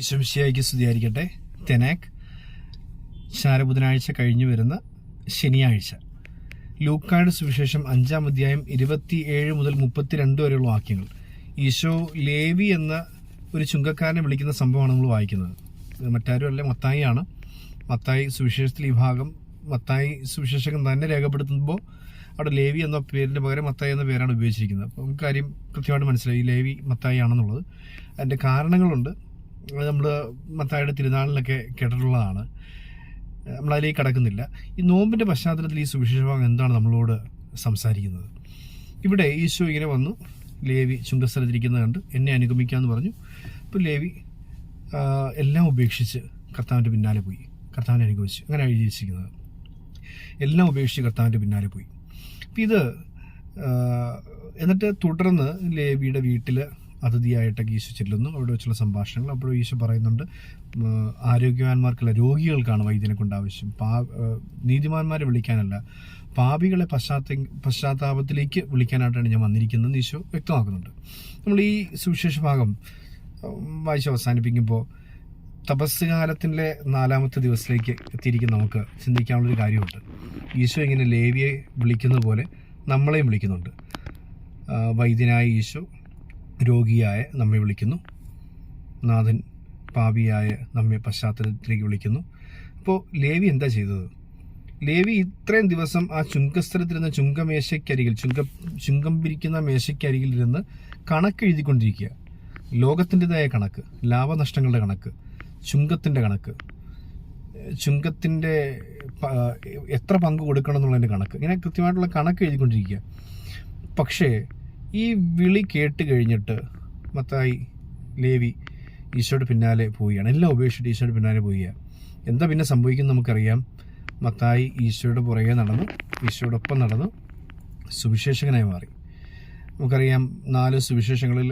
ഈശോമിശിഹായ്ക്ക് സ്തുതിയായിരിക്കട്ടെ. തെനാക്ക് ശാരബുധനാഴ്ച കഴിഞ്ഞു വരുന്ന ശനിയാഴ്ച. ലൂക്കായുടെ സുവിശേഷം 5-ാം അധ്യായം 27 മുതൽ 32 വരെയുള്ള വാക്യങ്ങൾ. ഈശോ ലേവി എന്ന ഒരു ചുങ്കക്കാരനെ വിളിക്കുന്ന സംഭവമാണ് നമ്മൾ വായിക്കുന്നത്. മറ്റാരും അല്ല, മത്തായി ആണ്. മത്തായി സുവിശേഷത്തിൽ ഈ ഭാഗം മത്തായി സുവിശേഷകൻ തന്നെ രേഖപ്പെടുത്തുമ്പോൾ അവിടെ ലേവി എന്ന പേരിന് പകരം മത്തായി എന്ന പേരാണ് ഉപയോഗിച്ചിരിക്കുന്നത്. അപ്പോൾ നമുക്ക് കാര്യം കൃത്യമായിട്ട് മനസ്സിലായി, ലേവി മത്തായി ആണെന്നുള്ളത്. അതിൻ്റെ കാരണങ്ങളുണ്ട്. നമ്മൾ മത്തായിയുടെ തിരുനാളിലൊക്കെ കേട്ടിട്ടുള്ളതാണ്. നമ്മളതിലേക്ക് കടക്കുന്നില്ല. ഈ നോമ്പിൻ്റെ പശ്ചാത്തലത്തിൽ ഈ സുവിശേഷ ഭാഗം എന്താണ് നമ്മളോട് സംസാരിക്കുന്നത്? ഇവിടെ ഈശോ ഇങ്ങനെ വന്നു, ലേവി ചുങ്കസ്ഥലത്തിരിക്കുന്നത് കണ്ട് എന്നെ അനുഗമിക്കാമെന്ന് പറഞ്ഞു. അപ്പോൾ ലേവി എല്ലാം ഉപേക്ഷിച്ച് കർത്താവിൻ്റെ പിന്നാലെ പോയി, കർത്താവിനെ അനുഗമിച്ചു. അങ്ങനെ എഴുതി വെച്ചിരിക്കുന്നത്. എല്ലാം ഉപേക്ഷിച്ച് കർത്താവിൻ്റെ പിന്നാലെ പോയി. അപ്പം ഇത് എന്നിട്ട് തുടർന്ന് ലേവിയുടെ വീട്ടിൽ അതിഥിയായിട്ടൊക്കെ ഈശോ ചെല്ലുന്നു. അവിടെ വെച്ചുള്ള സംഭാഷണങ്ങൾ. അപ്പോൾ ഈശോ പറയുന്നുണ്ട്, ആരോഗ്യവാന്മാർക്കല്ല, രോഗികൾക്കാണ് വൈദ്യനെ കൊണ്ട് ആവശ്യം. നീതിമാന്മാരെ വിളിക്കാനല്ല, പാപികളെ പശ്ചാത്താപത്തിലേക്ക് വിളിക്കാനായിട്ടാണ് ഞാൻ വന്നിരിക്കുന്നതെന്ന് ഈശോ വ്യക്തമാക്കുന്നുണ്ട്. നമ്മൾ ഈ സുവിശേഷ ഭാഗം വായിച്ച് അവസാനിപ്പിക്കുമ്പോൾ തപസ് കാലത്തിൻ്റെ 4-ാമത്തെ ദിവസത്തിലേക്ക് എത്തിയിരിക്കുന്ന നമുക്ക് ചിന്തിക്കാനുള്ളൊരു കാര്യമുണ്ട്. ഈശോ ഇങ്ങനെ ലേവിയെ വിളിക്കുന്നത് പോലെ നമ്മളെയും വിളിക്കുന്നുണ്ട്. വൈദ്യനായ ഈശോ രോഗിയായ നമ്മെ വിളിക്കുന്നു. നാഥൻ പാപിയായ നമ്മെ പശ്ചാത്തലത്തിലേക്ക് വിളിക്കുന്നു. അപ്പോൾ ലേവി എന്താ ചെയ്തത്? ലേവി ഇത്രയും ദിവസം ആ ചുങ്കസ്ഥലത്തിരുന്ന് ചുങ്കമേശയ്ക്കരികിൽ, ചുങ്കം പിരിക്കുന്ന മേശയ്ക്കരികിൽ ഇരുന്ന് കണക്കെഴുതിക്കൊണ്ടിരിക്കുക. ലോകത്തിൻ്റെതായ കണക്ക്, ലാഭനഷ്ടങ്ങളുടെ കണക്ക്, ചുങ്കത്തിൻ്റെ കണക്ക്, ചുങ്കത്തിൻ്റെ എത്ര പങ്ക് കൊടുക്കണം എന്നുള്ളതിൻ്റെ കണക്ക്, ഇങ്ങനെ കൃത്യമായിട്ടുള്ള കണക്ക് എഴുതിക്കൊണ്ടിരിക്കുക. പക്ഷേ ഈ വിളി കേട്ട് കഴിഞ്ഞിട്ട് മത്തായി ലേവി ഈശോയുടെ പിന്നാലെ പോവുകയാണ്. എല്ലാം ഉപേക്ഷിച്ചിട്ട് ഈശോയുടെ പിന്നാലെ പോവുകയാണ്. എന്താ പിന്നെ സംഭവിക്കുന്നത് നമുക്കറിയാം. മത്തായി ഈശോയുടെ പുറകെ നടന്നു, ഈശോയോടൊപ്പം നടന്നു, സുവിശേഷകനായി മാറി. നമുക്കറിയാം 4 സുവിശേഷങ്ങളിൽ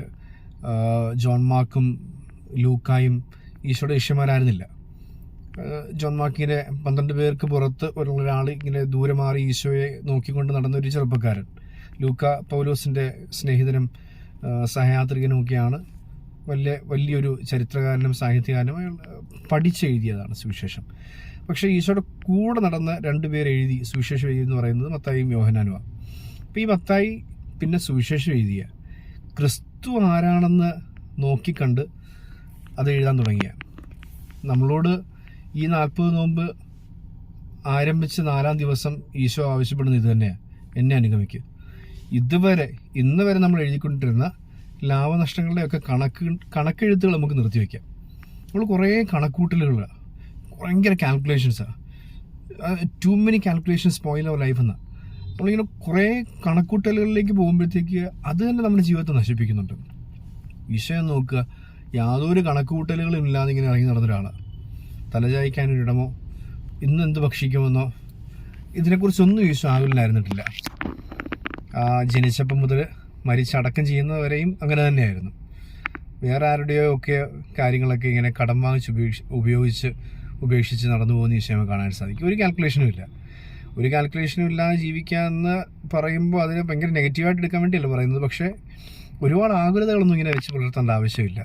ജോൺ മാർക്കും ലൂക്കായും ഈശോയുടെ ശിഷ്യന്മാരായിരുന്നില്ല. ജോൺ മാർക്കിനെ 12 പേർക്ക് പുറത്ത് ഒരാൾ ഇങ്ങനെ ദൂരെ മാറി ഈശോയെ നോക്കിക്കൊണ്ട് നടന്ന ഒരു ചെറുപ്പക്കാരൻ. ലൂക്ക പൗലോസിൻ്റെ സ്നേഹിതനും സഹയാത്രികനുമൊക്കെയാണ്. വലിയൊരു ചരിത്രകാരനും സാഹിത്യകാരനും. അയാൾ പഠിച്ചെഴുതിയതാണ് സുവിശേഷം. പക്ഷേ ഈശോയുടെ കൂടെ നടന്ന 2 പേർ എഴുതി സുവിശേഷം എഴുതി എന്ന് പറയുന്നത് മത്തായിയും യോഹന്നാനുമാണ്. അപ്പോൾ ഈ മത്തായി പിന്നെ സുവിശേഷം എഴുതിയ ക്രിസ്തു ആരാണെന്ന് നോക്കിക്കണ്ട് അത് എഴുതാൻ തുടങ്ങിയ. നമ്മളോട് ഈ 40 നോമ്പ് ആരംഭിച്ച് 4-ാം ദിവസം ഈശോ ആവശ്യപ്പെടുന്നത് ഇത് തന്നെയാണ്, എന്നെ അനുഗമിക്കുക. ഇന്ന് വരെ നമ്മൾ എഴുതിക്കൊണ്ടിരുന്ന ലാഭനഷ്ടങ്ങളുടെയൊക്കെ കണക്കെഴുത്തുകൾ നമുക്ക് നിർത്തിവെക്കാം. നമ്മൾ കുറേ കണക്കൂട്ടലുകളാണ്, ഭയങ്കര കാൽക്കുലേഷൻസാണ്. Too many calculations spoil our life എന്നാണ്. നമ്മളിങ്ങനെ കുറേ കണക്കൂട്ടലുകളിലേക്ക് പോകുമ്പോഴത്തേക്ക് അത് തന്നെ നമ്മുടെ ജീവിതത്തെ നശിപ്പിക്കുന്നുണ്ട്. ഈശോയെ നോക്കുക, യാതൊരു കണക്കുകൂട്ടലുകളും ഇല്ലാതെ ഇങ്ങനെ ഇറങ്ങി നടന്ന ഒരാളാണ്. തലചായ്ക്കാനൊരിടമോ ഇന്ന് എന്ത് ഭക്ഷിക്കുമെന്നോ ഇതിനെക്കുറിച്ചൊന്നും ഈശോ ആകുലനായിരുന്നിട്ടില്ല. ജനിച്ചപ്പം മുതൽ മരിച്ചടക്കം ചെയ്യുന്നവരെയും അങ്ങനെ തന്നെയായിരുന്നു. വേറെ ആരുടെയോ ഒക്കെ കാര്യങ്ങളൊക്കെ ഇങ്ങനെ കടം വാങ്ങിച്ച് ഉപേക്ഷിച്ച് നടന്നു പോകുന്ന ഈശോയെ കാണാൻ സാധിക്കും. ഒരു കാൽക്കുലേഷനും ഇല്ലാതെ ജീവിക്കാമെന്ന് പറയുമ്പോൾ അതിനെ ഭയങ്കര നെഗറ്റീവായിട്ട് എടുക്കാൻ വേണ്ടിയല്ല പറയുന്നത്. പക്ഷേ ഒരുപാട് ആകുലതകളൊന്നും ഇങ്ങനെ വെച്ച് പുലർത്തേണ്ട ആവശ്യമില്ല.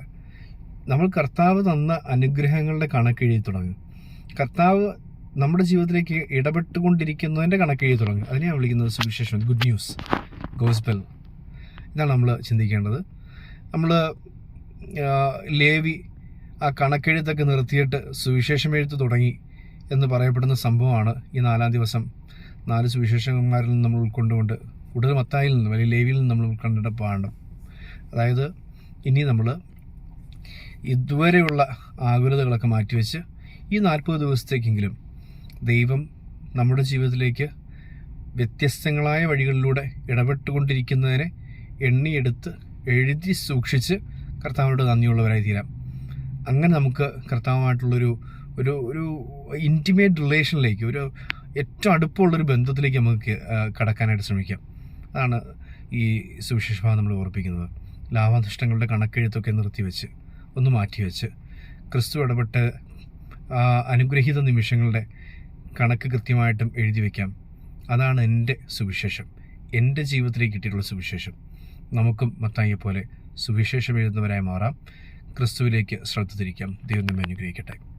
നമ്മൾ കർത്താവ് തന്ന അനുഗ്രഹങ്ങളുടെ കണക്കെഴുതി തുടങ്ങും. കർത്താവ് നമ്മുടെ ജീവിതത്തിലേക്ക് ഇടപെട്ടുകൊണ്ടിരിക്കുന്നതിൻ്റെ കണക്കെഴുതി തുടങ്ങും. അതിനെയാണ് വിളിക്കുന്നത് സുവിശേഷം, ഗുഡ് ന്യൂസ്, ഗോസ്പെൽ. ഇതാണ് നമ്മൾ ചിന്തിക്കേണ്ടത്. നമ്മൾ ലേവി ആ കണക്കെഴുത്തൊക്കെ നിർത്തിയിട്ട് സുവിശേഷം എഴുത്ത് തുടങ്ങി എന്ന് പറയപ്പെടുന്ന സംഭവമാണ് ഈ 4-ാം ദിവസം 4 സുവിശേഷകന്മാരിൽ നിന്ന് നമ്മൾ ഉൾക്കൊണ്ടുകൊണ്ട് കൂടുതൽ മത്തായിൽ നിന്ന്, വലിയ ലേവിയിൽ നിന്ന് നമ്മൾ ഉൾക്കൊണ്ടിട്ട് പാടണം. അതായത് ഇനി നമ്മൾ ഇതുവരെയുള്ള ആകുലതകളൊക്കെ മാറ്റിവെച്ച് ഈ 40 ദിവസത്തേക്കെങ്കിലും ദൈവം നമ്മുടെ ജീവിതത്തിലേക്ക് വ്യത്യസ്തങ്ങളായ വഴികളിലൂടെ ഇടപെട്ടുകൊണ്ടിരിക്കുന്നതിനെ എണ്ണിയെടുത്ത് എഴുതി സൂക്ഷിച്ച് കർത്താവിനോട് നന്ദിയുള്ളവരായി തീരാം. അങ്ങനെ നമുക്ക് കർത്താവുമായിട്ടുള്ളൊരു ഒരു ഇൻറ്റിമേറ്റ് റിലേഷനിലേക്ക്, ഒരു ഏറ്റവും അടുപ്പമുള്ളൊരു ബന്ധത്തിലേക്ക് നമുക്ക് കടക്കാനായിട്ട് ശ്രമിക്കാം. അതാണ് ഈ സുവിശേഷ ഭാഗം നമ്മൾ ഓർപ്പിക്കുന്നത്. ലാഭനഷ്ടങ്ങളുടെ കണക്കെഴുത്തൊക്കെ നിർത്തിവെച്ച്, ഒന്ന് മാറ്റിവെച്ച് ക്രിസ്തു ഇടപെട്ട് അനുഗ്രഹീത നിമിഷങ്ങളുടെ കണക്ക് കൃത്യമായിട്ടും എഴുതി വയ്ക്കാം. അതാണ് എൻ്റെ സുവിശേഷം, എൻ്റെ ജീവിതത്തിലേക്ക് കിട്ടിയിട്ടുള്ള സുവിശേഷം. നമുക്കും മത്തായിയെ പോലെ സുവിശേഷം എഴുതുന്നവരായി മാറാം. ക്രിസ്തുവിലേക്ക് ശ്രദ്ധ തിരിക്കാം. ദൈവം നമ്മെ അനുഗ്രഹിക്കട്ടെ.